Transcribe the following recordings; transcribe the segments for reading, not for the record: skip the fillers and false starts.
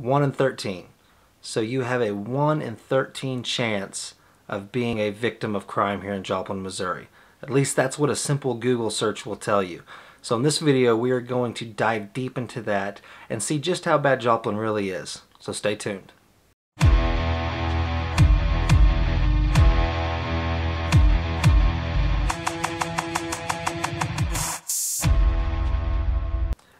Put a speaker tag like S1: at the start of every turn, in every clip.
S1: 1 in 13. So you have a 1 in 13 chance of being a victim of crime here in Joplin, Missouri. At least that's what a simple Google search will tell you. So in this video, we are going to dive deep into that and see just how bad Joplin really is. So stay tuned.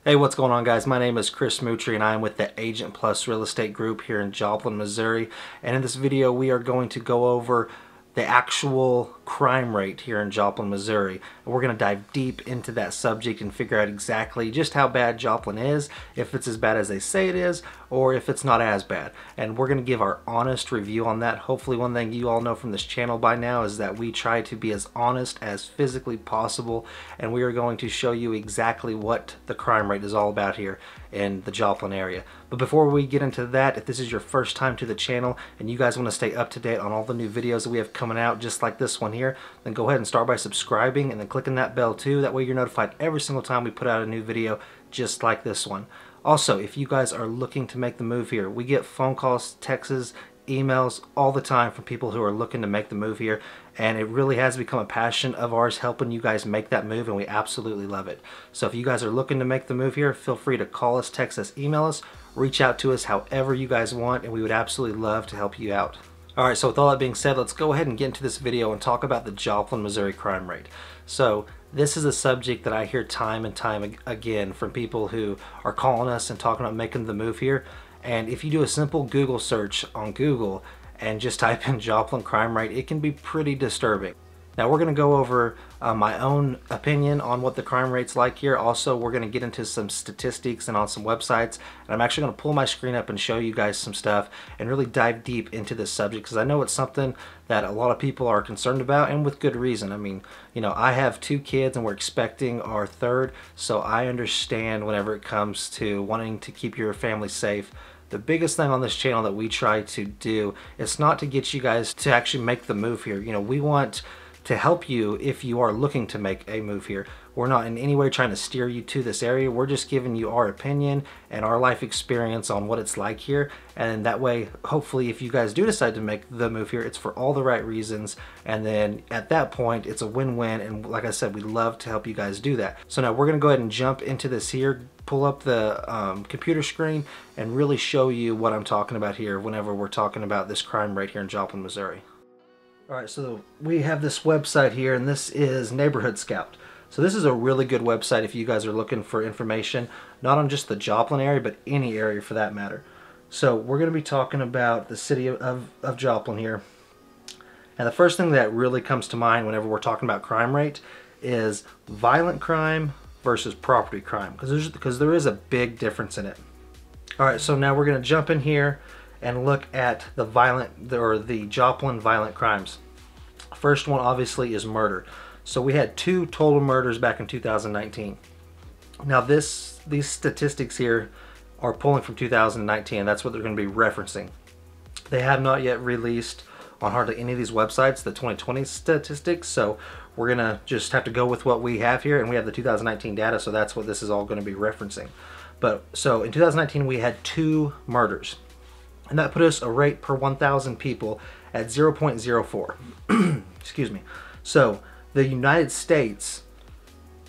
S1: Hey, what's going on, guys? My name is Chris Moutry and I am with the Agent Plus Real Estate Group here in Joplin, Missouri. And in this video, we are going to go over the actual crime rate here in Joplin, Missouri. And we're going to dive deep into that subject and figure out exactly just how bad Joplin is, if it's as bad as they say it is, or if it's not as bad. And we're going to give our honest review on that. Hopefully one thing you all know from this channel by now is that we try to be as honest as physically possible, and we are going to show you exactly what the crime rate is all about here in the Joplin area. But before we get into that, if this is your first time to the channel and you guys want to stay up to date on all the new videos that we have coming out just like this one here, then go ahead and start by subscribing and then clicking that bell too. That way you're notified every single time we put out a new video just like this one. Also, if you guys are looking to make the move here, we get phone calls, texts, emails all the time from people who are looking to make the move here, and it really has become a passion of ours helping you guys make that move, and we absolutely love it. So if you guys are looking to make the move here, feel free to call us, text us, email us, reach out to us however you guys want, and we would absolutely love to help you out. Alright, so with all that being said, let's go ahead and get into this video and talk about the Joplin, Missouri crime rate. So this is a subject that I hear time and time again from people who are calling us and talking about making the move here. And if you do a simple Google search on Google and just type in Joplin crime rate, it can be pretty disturbing. Now we're going to go over my own opinion on what the crime rate's like here. Also, we're going to get into some statistics and on some websites. And I'm actually going to pull my screen up and show you guys some stuff and really dive deep into this subject, because I know it's something that a lot of people are concerned about, and with good reason. I mean, you know, I have 2 kids and we're expecting our 3rd, so I understand whenever it comes to wanting to keep your family safe. The biggest thing on this channel that we try to do is not to get you guys to actually make the move here. You know, we want to help you if you are looking to make a move here. We're not in any way trying to steer you to this area. We're just giving you our opinion and our life experience on what it's like here. And that way, hopefully, if you guys do decide to make the move here, it's for all the right reasons. And then at that point, it's a win-win. And like I said, we'd love to help you guys do that. So now we're going to go ahead and jump into this here, pull up the computer screen, and really show you what I'm talking about here whenever we're talking about this crime rate here in Joplin, Missouri. Alright, so we have this website here, and this is Neighborhood Scout. So this is a really good website if you guys are looking for information, not on just the Joplin area, but any area for that matter. So we're going to be talking about the city of Joplin here. And the first thing that really comes to mind whenever we're talking about crime rate is violent crime versus property crime, because there is a big difference in it. Alright, so now we're going to jump in here and look at the Joplin violent crimes. First one obviously is murder. So we had 2 total murders back in 2019. Now these statistics here are pulling from 2019. That's what they're going to be referencing. They have not yet released on hardly any of these websites the 2020 statistics, so we're gonna just have to go with what we have here, and we have the 2019 data, so that's what this is all going to be referencing. But so in 2019 we had 2 murders, and that put us a rate per 1,000 people at 0.04. Excuse me. So the United States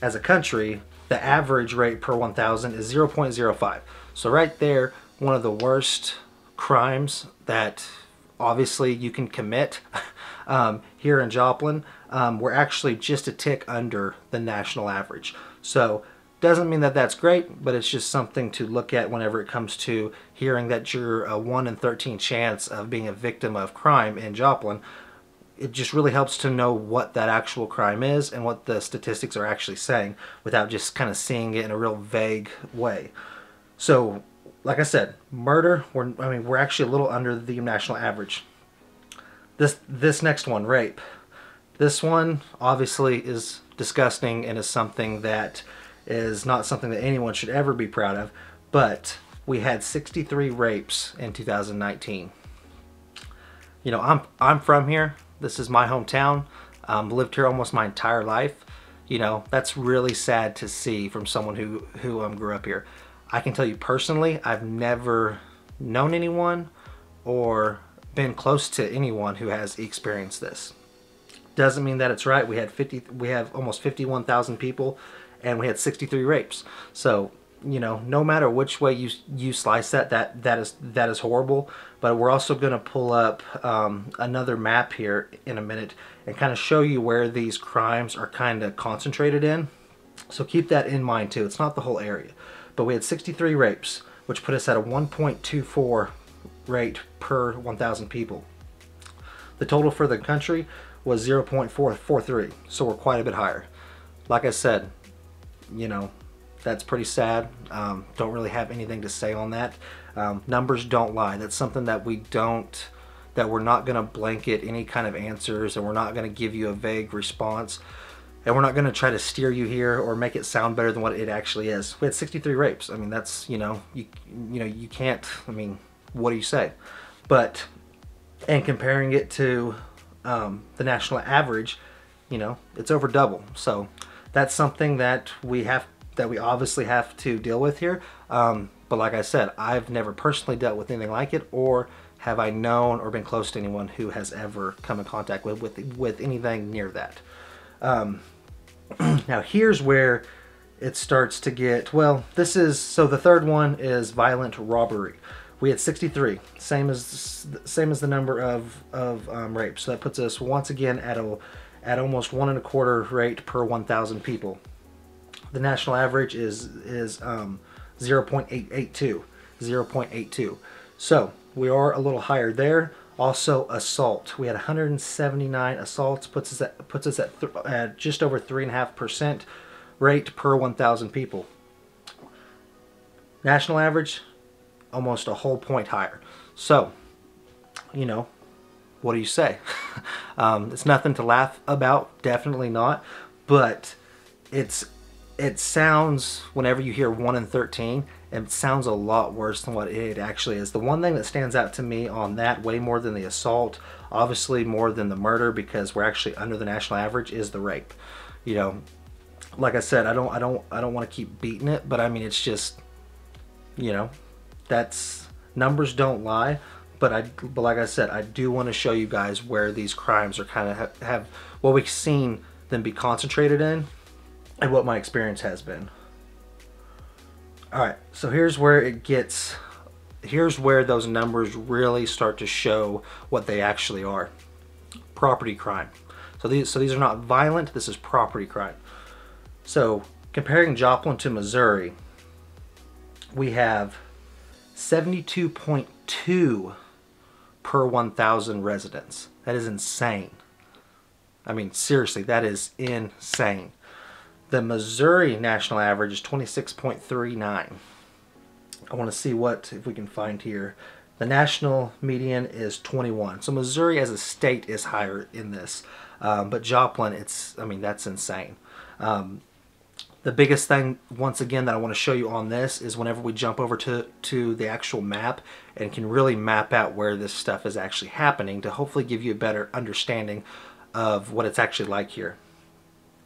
S1: as a country, the average rate per 1,000 is 0.05. So right there, one of the worst crimes that obviously you can commit here in Joplin. We're actually just a tick under the national average. So doesn't mean that that's great, but it's just something to look at whenever it comes to hearing that you're a 1 in 13 chance of being a victim of crime in Joplin. It just really helps to know what that actual crime is and what the statistics are actually saying without just kind of seeing it in a real vague way. So, like I said, murder, we're actually a little under the national average. This next one, rape. This one obviously is disgusting and is something that is not something that anyone should ever be proud of, but we had 63 rapes in 2019. You know, I'm from here. This is my hometown. Lived here almost my entire life. You know, that's really sad to see from someone who grew up here. I can tell you personally, I've never known anyone or been close to anyone who has experienced this. Doesn't mean that it's right. We have almost 51,000 people, and we had 63 rapes. So, you know, no matter which way you slice that is horrible. But we're also going to pull up another map here in a minute and kind of show you where these crimes are kind of concentrated in. So keep that in mind too. It's not the whole area, but we had 63 rapes, which put us at a 1.24 rate per 1,000 people. The total for the country was 0.443, so we're quite a bit higher. Like I said, you know, that's pretty sad. Don't really have anything to say on that. Numbers don't lie. That's something that we're not going to blanket any kind of answers, and we're not going to give you a vague response, and we're not going to try to steer you here or make it sound better than what it actually is. We had 63 rapes. I mean, that's, you can't, I mean, what do you say? But, and comparing it to the national average, you know, it's over double. So that's something that we obviously have to deal with here. But like I said, I've never personally dealt with anything like it, or have I known or been close to anyone who has ever come in contact with anything near that. Now here's where it starts to get, well, so the third one is violent robbery. We had 63, same as the number of rapes. So that puts us once again at almost 1.25 rate per 1,000 people. The national average is 0.82. So we are a little higher there. Also, assault. We had 179 assaults, puts us at just over 3.5% rate per 1,000 people. National average, almost a whole point higher. So, you know, what do you say? It's nothing to laugh about, definitely not. But it sounds, whenever you hear 1 in 13, it sounds a lot worse than what it actually is. The one thing that stands out to me on that, way more than the assault, obviously more than the murder, because we're actually under the national average, is the rape. You know, like I said, I don't want to keep beating it, but I mean, it's just, you know, that's, numbers don't lie. But like I said, I do want to show you guys where these crimes are kind of have what we've seen them be concentrated in, and what my experience has been. Alright, so here's where those numbers really start to show what they actually are. Property crime. So these are not violent, this is property crime. So comparing Joplin to Missouri, we have 72.2 per 1,000 residents. That is insane. I mean, seriously, that is insane. The Missouri national average is 26.39. I want to see if we can find here. The national median is 21. So Missouri as a state is higher in this. But Joplin, I mean, that's insane. The biggest thing, once again, that I want to show you on this is whenever we jump over to the actual map and can really map out where this stuff is actually happening, to hopefully give you a better understanding of what it's actually like here.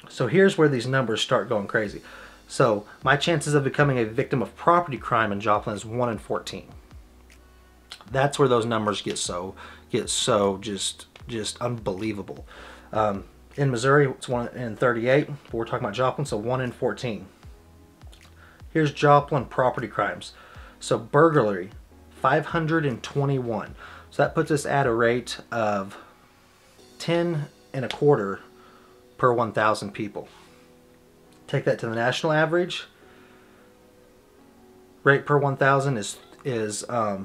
S1: So here's where these numbers start going crazy. So my chances of becoming a victim of property crime in Joplin is 1 in 14. That's where those numbers get so just unbelievable. In Missouri, it's 1 in 38, but we're talking about Joplin, so 1 in 14. Here's Joplin property crimes. So burglary, 521. So that puts us at a rate of 10.25 per 1,000 people. Take that to the national average. Rate per 1,000 is a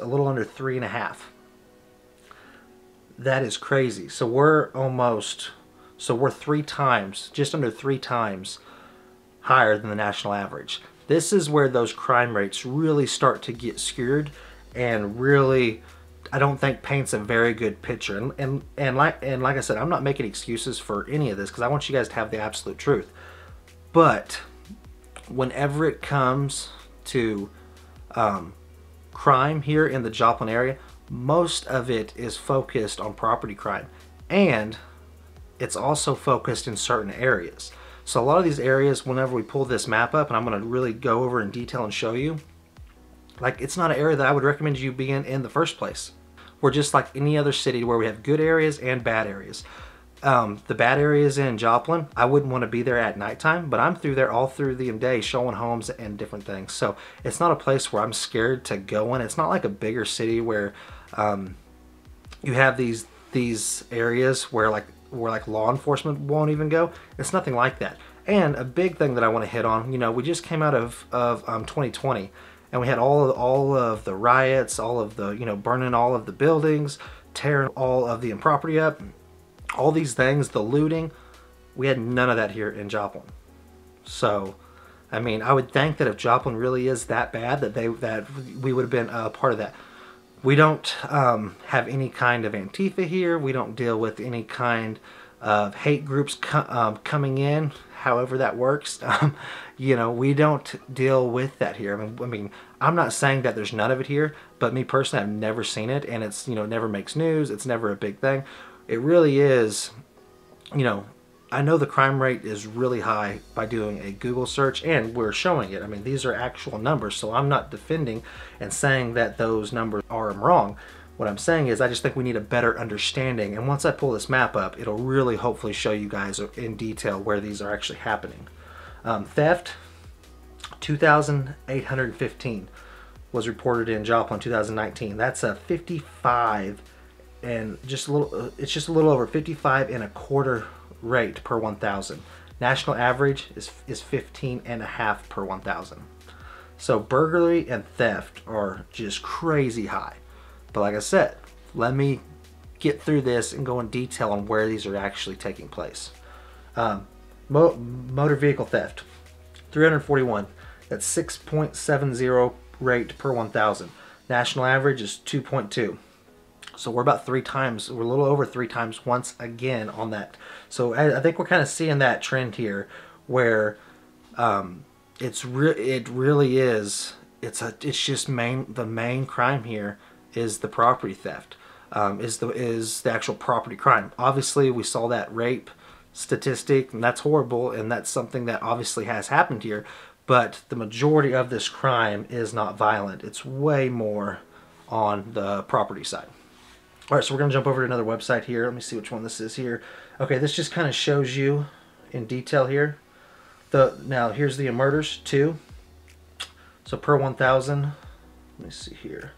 S1: little under 3.5. That is crazy. So we're 3 times, just under 3 times higher than the national average. This is where those crime rates really start to get skewed, and really, I don't think paints a very good picture. And like I said, I'm not making excuses for any of this, because I want you guys to have the absolute truth. But whenever it comes to crime here in the Joplin area, most of it is focused on property crime, and it's also focused in certain areas. So a lot of these areas, whenever we pull this map up, and I'm going to really go over in detail and show you, like, it's not an area that I would recommend you be in the first place. We're just like any other city where we have good areas and bad areas. The bad areas in Joplin, I wouldn't want to be there at nighttime, but I'm through there all through the day showing homes and different things. So it's not a place where I'm scared to go in. It's not like a bigger city where you have these areas where like law enforcement won't even go. It's nothing like that. And a big thing that I want to hit on, you know, we just came out of 2020, and we had all of the riots, all of the, you know, burning all of the buildings, tearing all of the property up, all these things, the looting. We had none of that here in Joplin. So, I mean, I would think that if Joplin really is that bad, that we would have been a part of that. We don't have any kind of Antifa here. We don't deal with any kind of hate groups coming in, however that works. You know, we don't deal with that here. I mean, I'm not saying that there's none of it here, but me personally, I've never seen it, and it's, you know, it never makes news. It's never a big thing. It really is, you know, I know the crime rate is really high by doing a Google search, and we're showing it. I mean, these are actual numbers, so I'm not defending and saying that those numbers are wrong. What I'm saying is I just think we need a better understanding, and once I pull this map up, it'll really hopefully show you guys in detail where these are actually happening. Theft, 2,815 was reported in Joplin 2019. That's a 55 and just a little, it's just a little over 55.25 rate per 1,000. National average is 15.5 per 1,000. So burglary and theft are just crazy high. But like I said, let me get through this and go in detail on where these are actually taking place. Motor vehicle theft, 341. That's 6.70 rate per 1,000. National average is 2.2. So we're about 3 times, we're a little over 3 times once again on that. So I think we're kind of seeing that trend here where it really is, it's just the main crime here is the property theft, is the actual property crime. Obviously we saw that rape statistic, and that's horrible, and that's something that obviously has happened here, but the majority of this crime is not violent. It's way more on the property side. All right, so we're going to jump over to another website here. Let me see which one this is here. Okay, this just kind of shows you in detail here. Now, here's the murders, 2. So per 1,000, let me see here.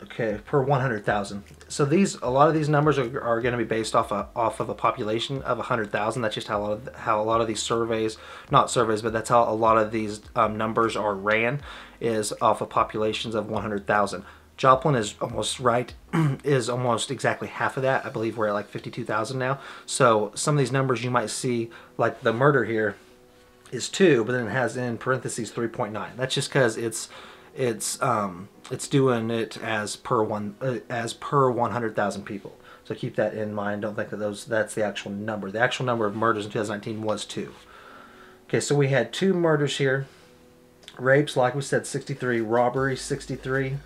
S1: Okay, per 100,000. So a lot of these numbers are going to be based off of a population of 100,000. That's just how a lot of these surveys, not surveys, but that's how a lot of these numbers are ran, is off of populations of 100,000. Joplin is almost right, is almost exactly half of that. I believe we're at like 52,000 now. So some of these numbers you might see, like the murder here is 2, but then it has in parentheses 3.9. That's just because it's doing it as per 100,000 people. So keep that in mind. Don't think that that's the actual number. The actual number of murders in 2019 was 2. Okay, so we had 2 murders here. Rapes, like we said, 63. Robbery, 63.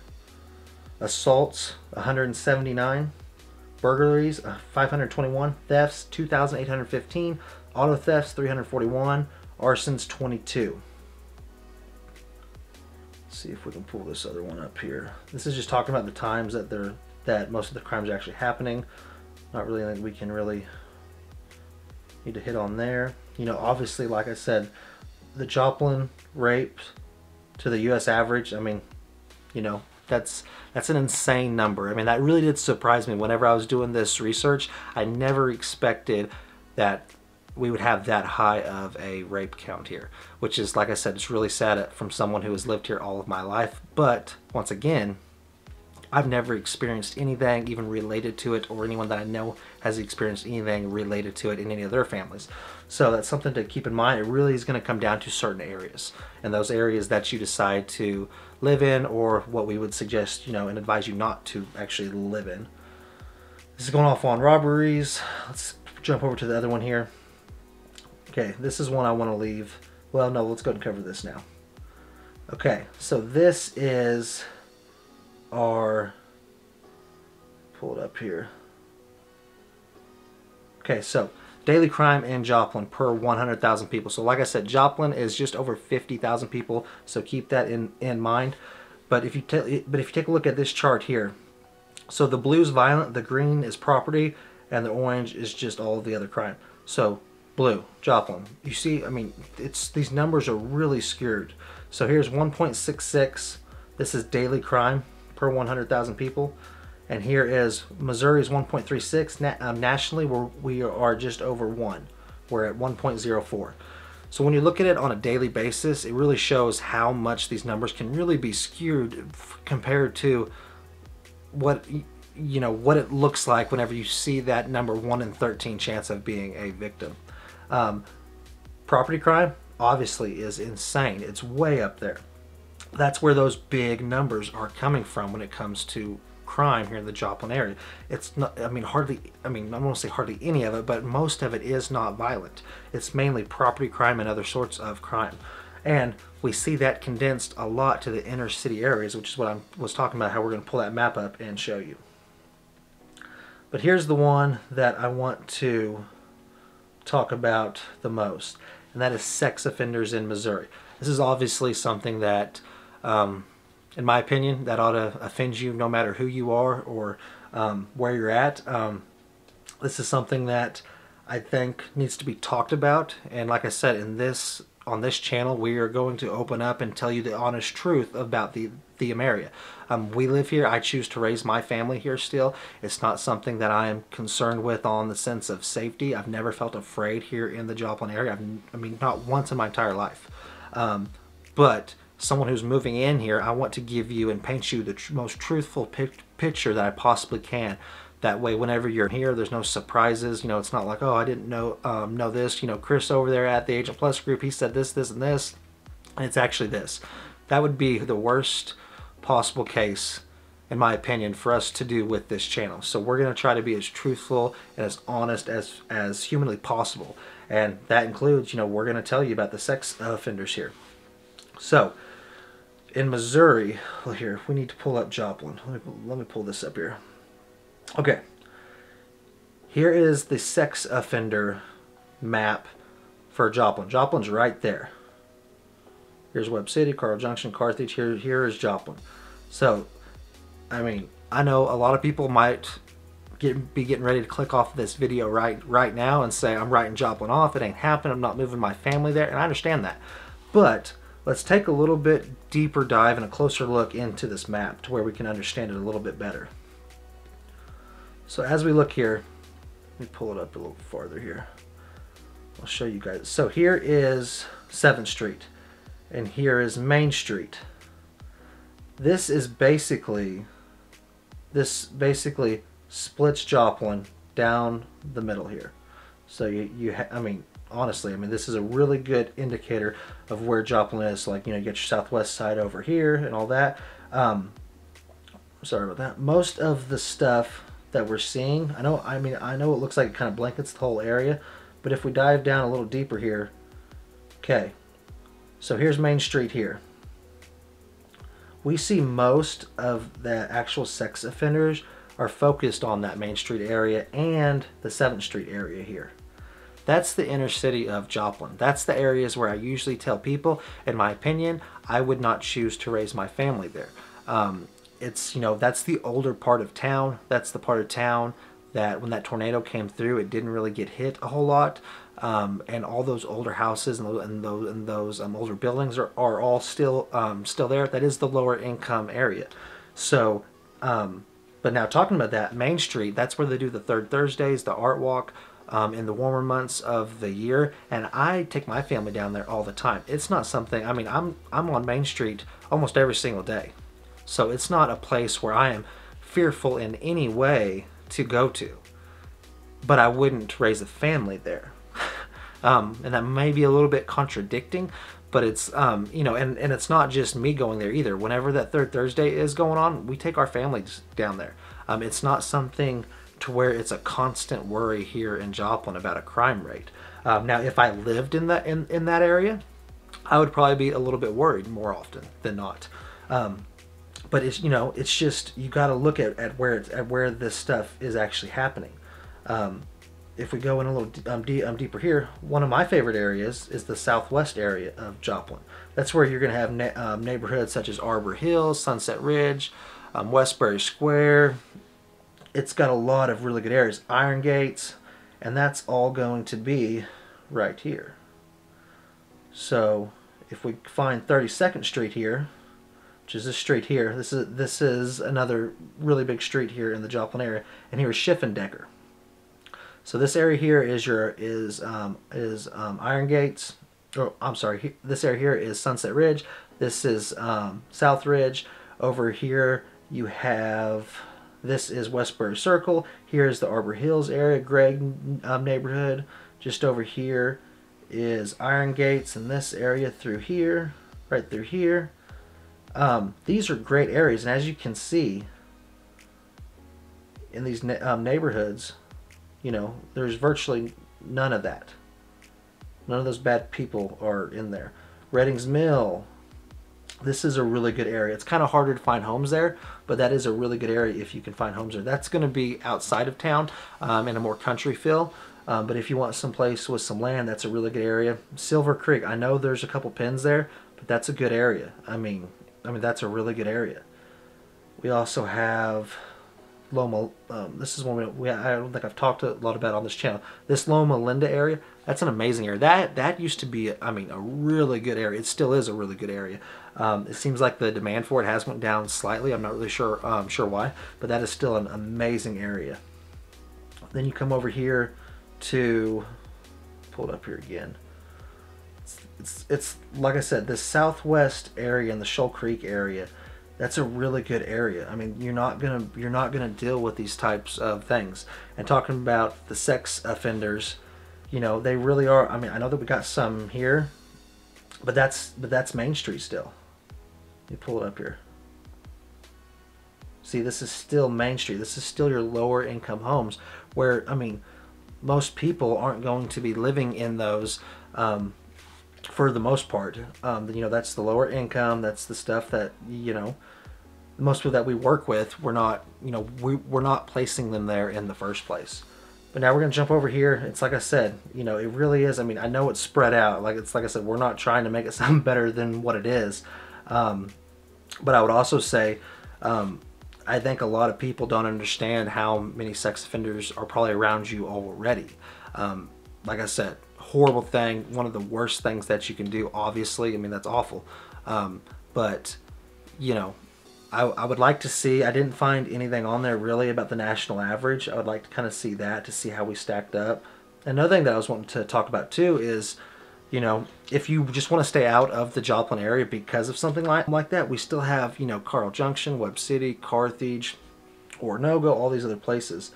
S1: Assaults, 179. Burglaries, 521. Thefts, 2,815. Auto thefts, 341. Arsons, 22. Let's see if we can pull this other one up here. This is just talking about the times that most of the crimes are actually happening. Not really anything we can really need to hit on there. You know, obviously, like I said, the Joplin rape to the U.S. average, I mean, you know, that's an insane number. I mean, that really did surprise me. Whenever I was doing this research, I never expected that we would have that high of a rape count here, which is, like I said, it's really sad from someone who has lived here all of my life. But once again, I've never experienced anything even related to it, or anyone that I know has experienced anything related to it in any of their families. So that's something to keep in mind. It really is going to come down to certain areas, and those areas that you decide to live in, or what we would suggest, you know, and advise you not to actually live in. This is going off on robberies. Let's jump over to the other one here. Okay, this is one I want to leave. Well, no, let's go and cover this now. Okay, so this is our, pull it up here. Okay, so daily crime in Joplin per 100,000 people. So like I said, Joplin is just over 50,000 people, so keep that in mind. But if you take a look at this chart here, so the blue is violent, the green is property, and the orange is just all of the other crime. So blue, Joplin. You see, I mean, these numbers are really skewed. So here's 1.66. This is daily crime per 100,000 people. And here is Missouri's 1.36. Nationally, we are just over 1. We're at 1.04. So when you look at it on a daily basis, it really shows how much these numbers can really be skewed compared to what it looks like whenever you see that number 1 in 13 chance of being a victim. Property crime obviously is insane. It's way up there. That's where those big numbers are coming from when it comes to crime here in the Joplin area. It's not, I don't want to say hardly any of it, but most of it is not violent. It's mainly property crime and other sorts of crime. And we see that condensed a lot to the inner city areas, which is what I was talking about, how we're going to pull that map up and show you. But here's the one that I want to talk about the most, and that is sex offenders in Missouri. This is obviously something that, in my opinion, that ought to offend you no matter who you are or where you're at. This is something that I think needs to be talked about, and like I said, on this channel we are going to open up and tell you the honest truth about the area. We live here. I choose to raise my family here still. It's not something that I am concerned with on the sense of safety. I've never felt afraid here in the Joplin area. I mean, not once in my entire life. But someone who's moving in here, I want to give you and paint you the most truthful picture that I possibly can. That way, whenever you're here, there's no surprises. It's not like, oh, I didn't know this. Chris over there at the Agent Plus group, he said this, this, and this. And it's actually this. That would be the worst possible case, in my opinion, for us to do with this channel. So we're going to try to be as truthful and as honest as humanly possible. And that includes, we're going to tell you about the sex offenders here. So, in Missouri, well, here, we need to pull up Joplin. Let me pull this up here. Okay, here is the sex offender map for Joplin. Joplin's right there. Here's Webb City, Carl Junction, Carthage. Here is Joplin. So, I mean, I know a lot of people might be getting ready to click off this video right now and say, I'm writing Joplin off. It ain't happening. I'm not moving my family there. And I understand that. But let's take a little bit deeper dive and a closer look into this map to where we can understand it a little bit better. So as we look here, let me pull it up a little farther here. I'll show you guys. So here is 7th Street, and here is Main Street. This basically splits Joplin down the middle here. So I mean, honestly, this is a really good indicator of where Joplin is. Like, you get your southwest side over here and all that. Sorry about that. Most of the stuff that we're seeing, I know it looks like it kind of blankets the whole area, but if we dive down a little deeper here, okay, so here's Main Street here. We see most of the actual sex offenders are focused on that Main Street area and the 7th Street area here. That's the inner city of Joplin. That's the areas where I usually tell people, in my opinion, I would not choose to raise my family there. It's, that's the older part of town. That's the part of town that when that tornado came through, it didn't really get hit a whole lot. And all those older houses and those older buildings are all still there. That is the lower income area. So, but now talking about that, Main Street, that's where they do the third Thursdays, the art walk, in the warmer months of the year, and I take my family down there all the time. It's not something, I'm on Main Street almost every single day. So it's not a place where I am fearful in any way to go to. But I wouldn't raise a family there. And that may be a little bit contradicting, but it's, and it's not just me going there either. Whenever that third Thursday is going on, we take our families down there. It's not something to where it's a constant worry here in Joplin about a crime rate. Now, if I lived in that area, I would probably be a little bit worried more often than not. But it's, it's just, you got to look at where this stuff is actually happening. if we go in a little deeper here, one of my favorite areas is the southwest area of Joplin. That's where you're going to have neighborhoods such as Arbor Hills, Sunset Ridge, Westbury Square. It's got a lot of really good areas. Iron Gates, and that's all going to be right here. So if we find 32nd Street here, which is this street here, this is another really big street here in the Joplin area, and here is Schiffendecker. So this area here is Iron Gates. Oh, I'm sorry. This area here is Sunset Ridge. This is South Ridge. Over here you have, this is Westbury Circle. Here's the Arbor Hills area, Gregg neighborhood. Just over here is Iron Gates, and this area through here, right through here. These are great areas, and as you can see in these neighborhoods, you know, there's virtually none of that. None of those bad people are in there. Reddings Mill. This is a really good area. It's kind of harder to find homes there, but that is a really good area if you can find homes there. That's going to be outside of town in a more country feel. But if you want some place with some land, that's a really good area. Silver Creek. I know there's a couple pins there, but that's a good area. I mean, that's a really good area. We also have Loma, this is one I don't think I've talked a lot about on this channel. This Loma Linda area, that's an amazing area. That used to be, I mean, a really good area. It still is a really good area. It seems like the demand for it has went down slightly. I'm not really sure why, but that is still an amazing area. Then you come over here to, pull it up here again. It's like I said, this southwest area and the Shoal Creek area. That's a really good area. I mean, you're not gonna deal with these types of things. And talking about the sex offenders, you know, they really are. I mean, I know that we got some here, but that's Main Street still. Let me pull it up here. See, this is still Main Street. This is still your lower income homes, where, I mean, most people aren't going to be living in those. For the most part, you know, that's the lower income. That's the stuff that, you know, most people that we work with, we're not, you know, we're not placing them there in the first place. But now we're gonna jump over here. It's like I said, you know, it really is. I mean, I know it's spread out. Like I said, we're not trying to make it sound better than what it is. But I would also say, I think a lot of people don't understand how many sex offenders are probably around you already. Like I said, horrible thing, one of the worst things that you can do, obviously. I mean, that's awful. But, you know, I would like to see, I didn't find anything on there really about the national average. I would like to kind of see that, to see how we stacked up. Another thing that I was wanting to talk about too is, you know, if you just want to stay out of the Joplin area because of something like that, we still have, you know, Carl Junction, Webb City, Carthage, Oronogo, all these other places.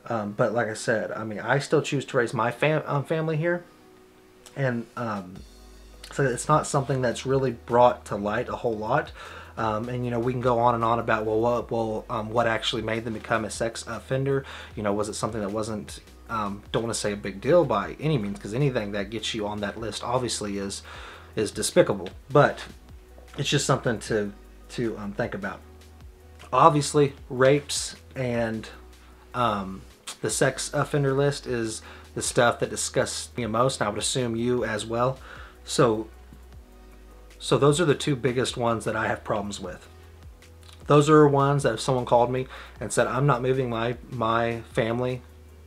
S1: But like I said, I mean, I still choose to raise my family here. And so it's not something that's really brought to light a whole lot. And, you know, we can go on and on about, what actually made them become a sex offender. You know, was it something that wasn't, don't want to say a big deal by any means, because anything that gets you on that list obviously is despicable. But it's just something to think about. Obviously, rapes and the sex offender list is the stuff that disgusts me most, and I would assume you as well. So those are the two biggest ones that I have problems with. Those are ones that if someone called me and said, I'm not moving my family,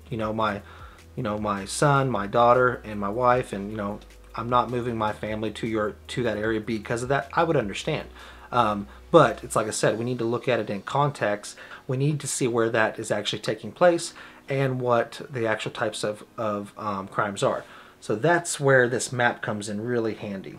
S1: you know, my son, my daughter, and my wife, and, you know, I'm not moving my family to that area because of that, I would understand. But it's like I said, we need to look at it in context. We need to see where that is actually taking place and what the actual types of crimes are. So that's where this map comes in really handy.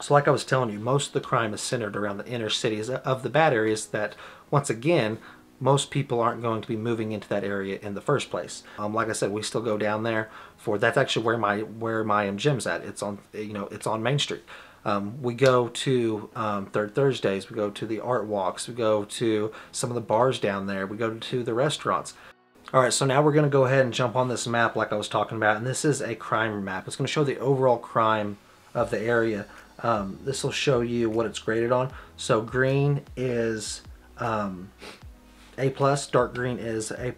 S1: So like I was telling you, most of the crime is centered around the inner cities of the bad areas that, once again, most people aren't going to be moving into that area in the first place. Like I said, we still go down there for, that's actually where my gym's at. It's on, you know, it's on Main Street. We go to Third Thursdays, we go to the art walks, we go to some of the bars down there, we go to the restaurants. Alright, so now we're going to go ahead and jump on this map like I was talking about, and this is a crime map. It's going to show the overall crime of the area. This will show you what it's graded on. So green is A+, dark green is A+,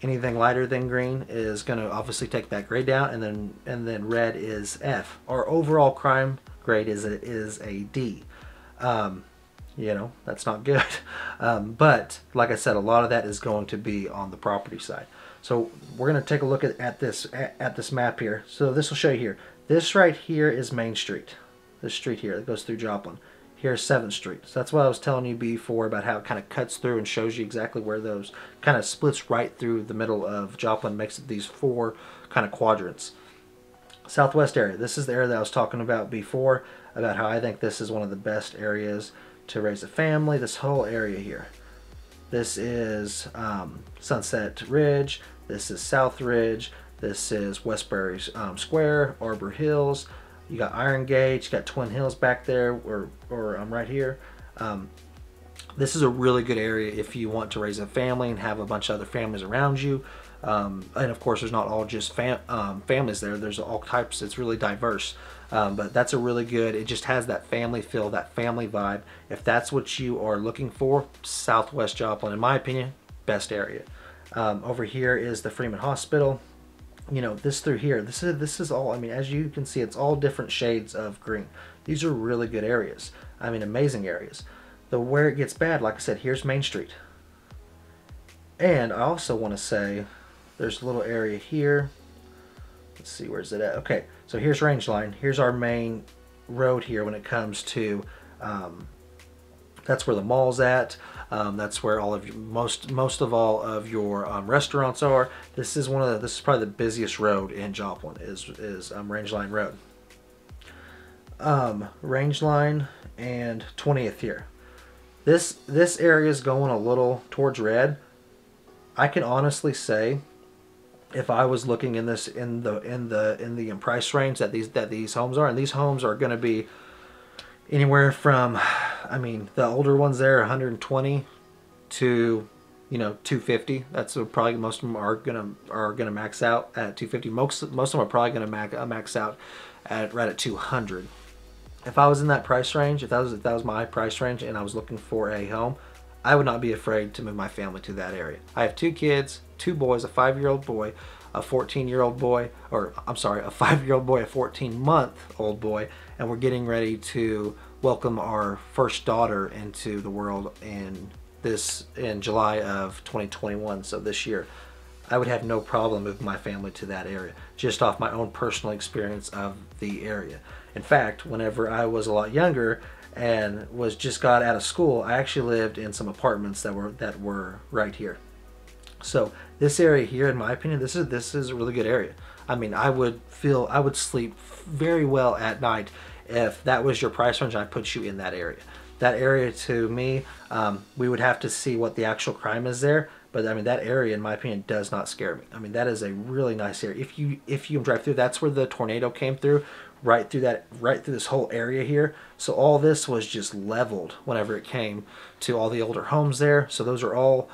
S1: Anything lighter than green is going to obviously take that grade down, and then red is F. Our overall crime grade is a D. You know, that's not good. But like I said, a lot of that is going to be on the property side. So we're going to take a look at this map here. So this will show you here. This right here is Main Street. This street here that goes through Joplin. Here's 7th Street. So that's what I was telling you before about how it kind of cuts through and shows you exactly where those kind of splits right through the middle of Joplin, makes it these 4 kind of quadrants. Southwest area. This is the area that I was talking about before, about how I think this is one of the best areas to raise a family. This whole area here. This is Sunset Ridge. This is South Ridge. This is Westbury Square, Arbor Hills. You got Iron Gate, you got Twin Hills back there, or right here. This is a really good area if you want to raise a family and have a bunch of other families around you. And of course, there's not all just families there. There's all types. It's really diverse. But that's a really good, it just has that family feel, that family vibe. If that's what you are looking for, Southwest Joplin, in my opinion, best area. Over here is the Freeman Hospital. You know, this through here, this is all, I mean, as you can see, it's all different shades of green. These are really good areas. I mean, amazing areas. Where it gets bad, like I said, here's Main Street. And I also want to say there's a little area here. Let's see, where's it at? Okay, so here's Range Line. Here's our main road here when it comes to, that's where the mall's at. That's where all of your, most of all of your restaurants are. This is this is probably the busiest road in Joplin, is Range Line Road. Range Line and 20th here. This area is going a little towards red. I can honestly say, if I was looking in the price range that these homes are, and these homes are going to be anywhere from, I mean, the older ones there, 120 to, you know, 250. That's probably most of them are gonna max out at 250. Most of them are probably gonna max out at right at 200. If I was in that price range, if that was my price range, and I was looking for a home, I would not be afraid to move my family to that area. I have 2 kids, 2 boys, a 5-year-old boy, a 14-year-old boy, or I'm sorry, a 5-year-old boy, a 14-month-old boy, and we're getting ready to welcome our first daughter into the world in July of 2021. So this year, I would have no problem moving my family to that area, just off my own personal experience of the area. In fact, whenever I was a lot younger and just got out of school, I actually lived in some apartments that were right here. So this area here, in my opinion, this is a really good area. I mean, I would sleep very well at night if that was your price range. I put you in that area. That area, to me, we would have to see what the actual crime is there. But I mean, that area, in my opinion, does not scare me. I mean, that is a really nice area. If you drive through, that's where the tornado came through, right through this whole area here. So all this was just leveled whenever it came to all the older homes there. So those are all,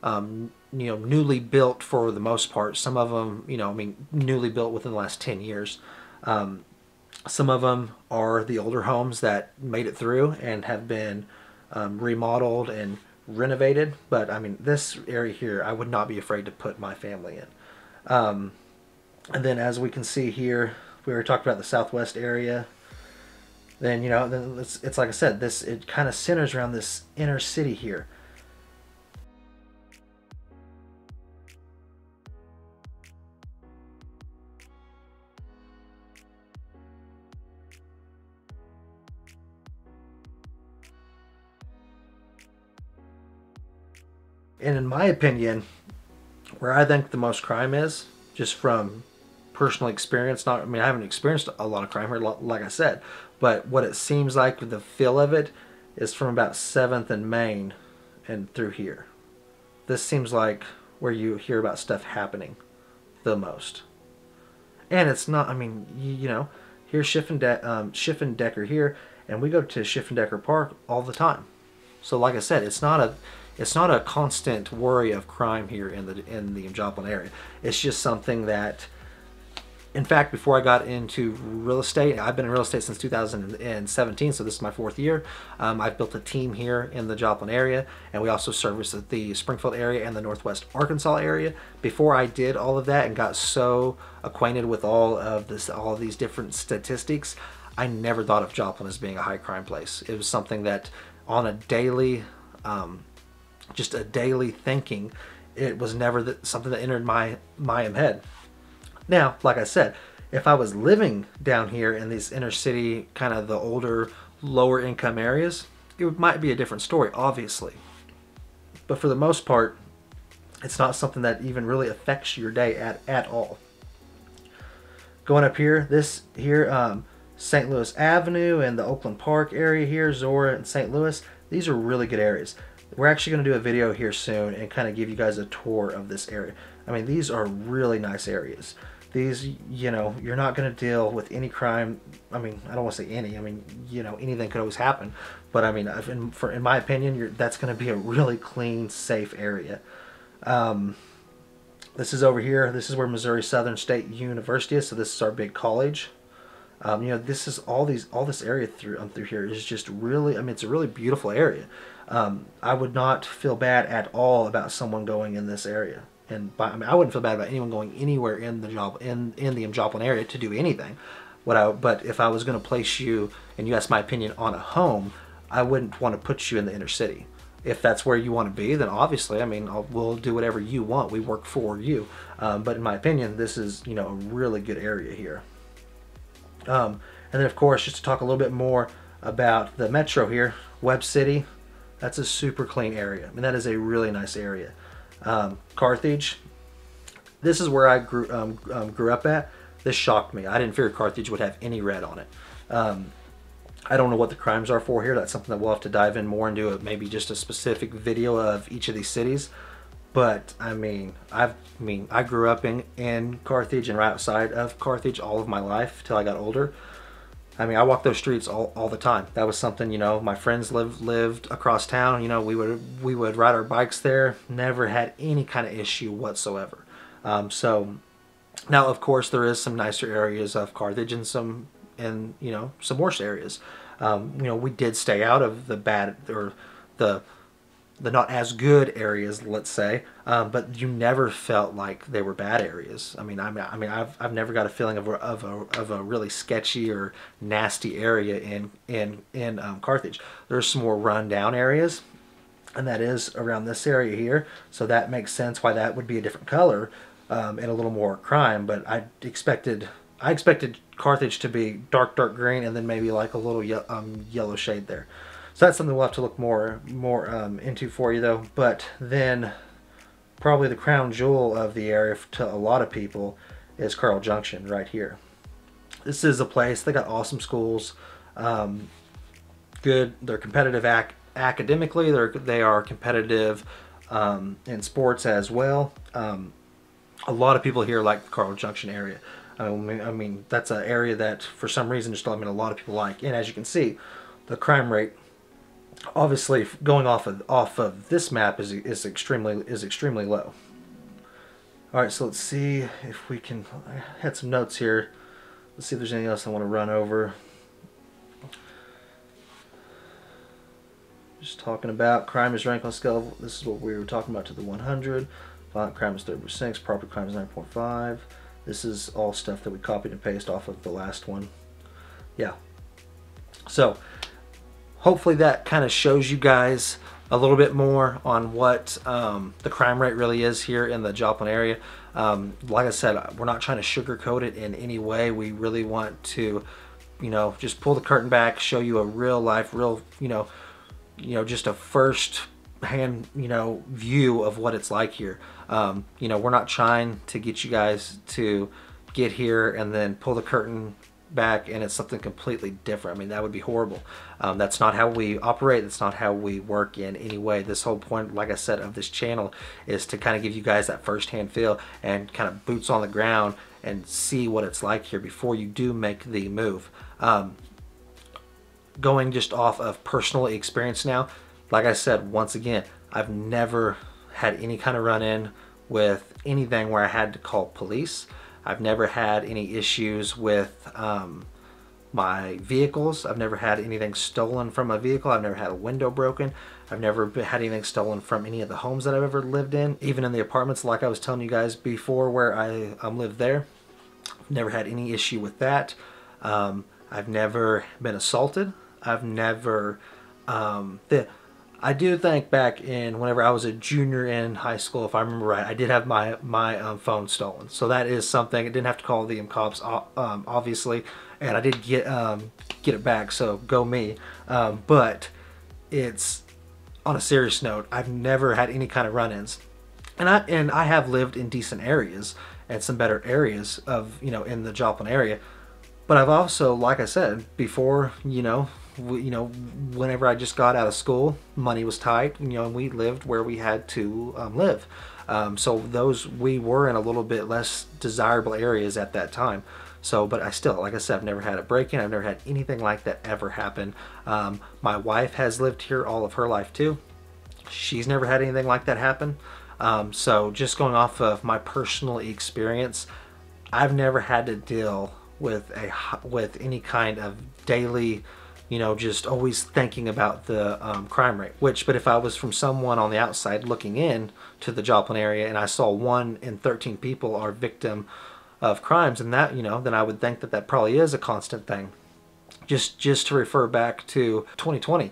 S1: you know, newly built for the most part. Some of them, you know, I mean, newly built within the last 10 years. Some of them are the older homes that made it through and have been remodeled and renovated. But I mean, this area here, I would not be afraid to put my family in. And then, as we can see here, we already talked about the Southwest area. Then, you know, then it's like I said, it kind of centers around this inner city here. And in my opinion, where I think the most crime is, just from personal experience, I mean, I haven't experienced a lot of crime here, like I said, but what it seems like, the feel of it, is from about 7th and Main and through here. This seems like where you hear about stuff happening the most. And it's not, I mean, you know, here's Schiff and Decker here, and we go to Schiff and Decker Park all the time. So like I said, it's not a constant worry of crime here in the Joplin area. It's just something that In fact, before I got into real estate, I've been in real estate since 2017, so this is my 4th year. I've built a team here in the Joplin area, and we also service the Springfield area and the Northwest Arkansas area. Before I did all of that and got so acquainted with all of these different statistics, I never thought of Joplin as being a high crime place. It was something that on a daily, just a daily thinking, it was never something that entered my head. Now, like I said, if I was living down here in these inner city, kind of the older, lower income areas, it might be a different story, obviously. But for the most part, it's not something that even really affects your day at all. Going up here, St. Louis Avenue and the Oakland Park area here, Zora and St. Louis, these are really good areas. We're actually going to do a video here soon and kind of give you guys a tour of this area. I mean, these are really nice areas. These, you know, you're not going to deal with any crime. I mean, I don't want to say any. I mean, you know, anything could always happen. But I mean, in my opinion, that's going to be a really clean, safe area. This is over here. This is where Missouri Southern State University is. So this is our big college. You know, this is all this area through here is just really. I mean, it's a really beautiful area. I would not feel bad at all about someone going in this area. And I mean, I wouldn't feel bad about anyone going anywhere in the Joplin area to do anything. But if I was going to place you, and you asked my opinion on a home, I wouldn't want to put you in the inner city. If that's where you want to be, then obviously, I mean, we'll do whatever you want. We work for you. But in my opinion, this is, you know, a really good area here. And then, of course, just to talk a little bit more about the metro here, Webb City. That's a super clean area. I mean, that is a really nice area. Carthage, this is where I grew up at. This shocked me. I didn't figure Carthage would have any red on it. I don't know what the crimes are for here. That's something that we'll have to dive in more and do maybe just a specific video of each of these cities. But I mean, I grew up in Carthage and right outside of Carthage all of my life till I got older. I mean, I walked those streets all the time. That was something, you know, my friends lived across town. You know, we would ride our bikes there. Never had any kind of issue whatsoever. So now, of course, there is some nicer areas of Carthage and some worse areas. You know, we did stay out of the bad or the not as good areas, let's say, but you never felt like they were bad areas. I mean, I've never got a feeling of a really sketchy or nasty area in Carthage. There's some more run-down areas, and that is around this area here. So that makes sense why that would be a different color and a little more crime. But I expected Carthage to be dark green and then maybe like a little yellow shade there. So that's something we'll have to look more into for you, though. But then probably the crown jewel of the area to a lot of people is Carl Junction right here. This is a place, they got awesome schools, good, they're competitive academically, they are competitive in sports as well. A lot of people here like the Carl Junction area. I mean that's an area that for some reason a lot of people like. And as you can see, the crime rate, obviously, going off of this map is extremely low. All right, so let's see if we can. I had some notes here. Let's see if there's anything else I want to run over. Just talking about crime is ranked on a scale. This is what we were talking about to the 100. Violent crime is 30%. Property crime is 9.5. This is all stuff that we copied and pasted off of the last one. Yeah. So hopefully that kind of shows you guys a little bit more on what the crime rate really is here in the Joplin area. Like I said, we're not trying to sugarcoat it in any way. We really want to, you know, just pull the curtain back, show you a real life, just a first hand, view of what it's like here. We're not trying to get you guys to get here and then pull the curtain back and it's something completely different. I mean, that would be horrible. That's not how we operate. That's not how we work in any way. This whole point, like I said, of this channel is to kind of give you guys that first-hand feel and kind of boots on the ground and see what it's like here before you do make the move. Going just off of personal experience now, like I said, once again, I've never had any kind of run-in with anything where I had to call police. I've never had any issues with my vehicles. I've never had anything stolen from a vehicle. I've never had a window broken. I've never had anything stolen from any of the homes that I've ever lived in. Even in the apartments, like I was telling you guys before, where I lived there, never had any issue with that. I've never been assaulted. I've never I do think back in whenever I was a junior in high school, if I remember right, I did have my phone stolen. So that is something. I didn't have to call the cops, obviously, and I did get it back. So go me. But it's on a serious note. I've never had any kind of run-ins, and I have lived in decent areas and some better areas of in the Joplin area. But I've also, like I said before, whenever I just got out of school, money was tight, and we lived where we had to live. So we were in a little bit less desirable areas at that time. So, but I still, like I said, I've never had a break-in. I've never had anything like that ever happen. My wife has lived here all of her life too. She's never had anything like that happen. So just going off of my personal experience, I've never had to deal with any kind of daily, just always thinking about the crime rate. But if I was from someone on the outside looking in to the Joplin area and I saw 1 in 13 people are victim of crimes, and that, then I would think that that probably is a constant thing. Just to refer back to 2020,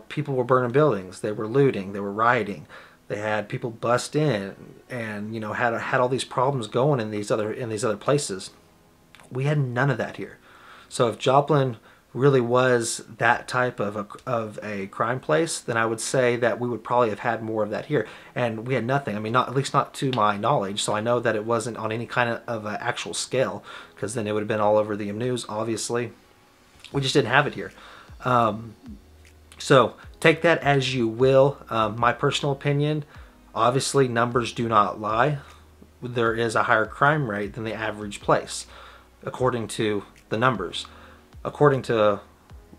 S1: people were burning buildings, they were looting, they were rioting, they had people bust in, and had all these problems going in these other places. We had none of that here. So if Joplin really was that type of a crime place, then I would say that we would probably have had more of that here. And we had nothing. I mean, at least not to my knowledge. So I know that it wasn't on any kind of an actual scale, because then it would have been all over the news, obviously. We just didn't have it here. So take that as you will. My personal opinion, obviously numbers do not lie. There is a higher crime rate than the average place, according to the numbers. According to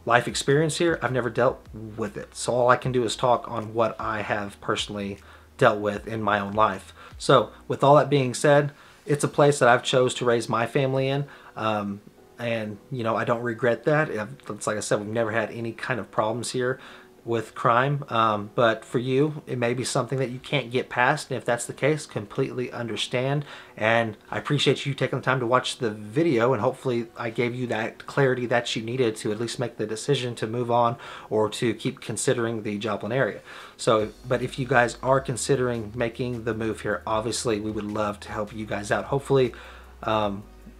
S1: life experience here, I've never dealt with it. So all I can do is talk on what I have personally dealt with in my own life. So with all that being said, it's a place that I've chose to raise my family in. And I don't regret that. It's like I said, we've never had any kind of problems here with crime. But for you, it may be something that you can't get past. And if that's the case, completely understand. And I appreciate you taking the time to watch the video, and hopefully I gave you that clarity that you needed to at least make the decision to move on or to keep considering the Joplin area. So, but if you guys are considering making the move here, obviously we would love to help you guys out. Hopefully,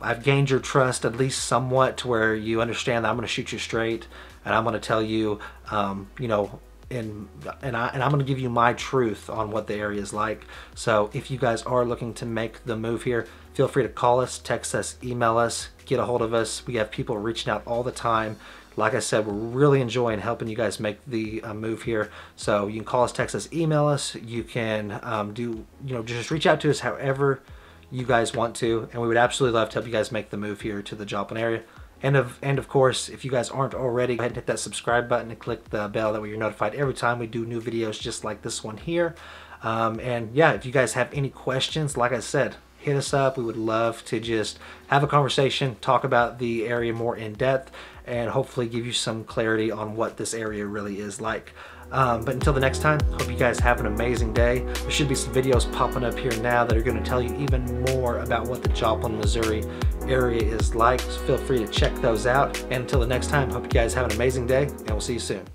S1: I've gained your trust at least somewhat to where you understand that I'm going to shoot you straight, and I'm going to tell you, and I'm going to give you my truth on what the area is like. So if you guys are looking to make the move here, feel free to call us, text us, email us, get a hold of us. We have people reaching out all the time. Like I said, we're really enjoying helping you guys make the move here. So you can call us, text us, email us. You can just reach out to us however you guys want to, and we would absolutely love to help you guys make the move here to the Joplin area. And of course, if you guys aren't already, go ahead and hit that subscribe button and click the bell. That way you're notified every time we do new videos just like this one here. And yeah, if you guys have any questions, like I said, hit us up. We would love to just have a conversation, talk about the area more in depth, and hopefully give you some clarity on what this area really is like. But until the next time, hope you guys have an amazing day. There should be some videos popping up here now that are going to tell you even more about what the Joplin, Missouri area is like. So feel free to check those out. And until the next time, hope you guys have an amazing day, and we'll see you soon.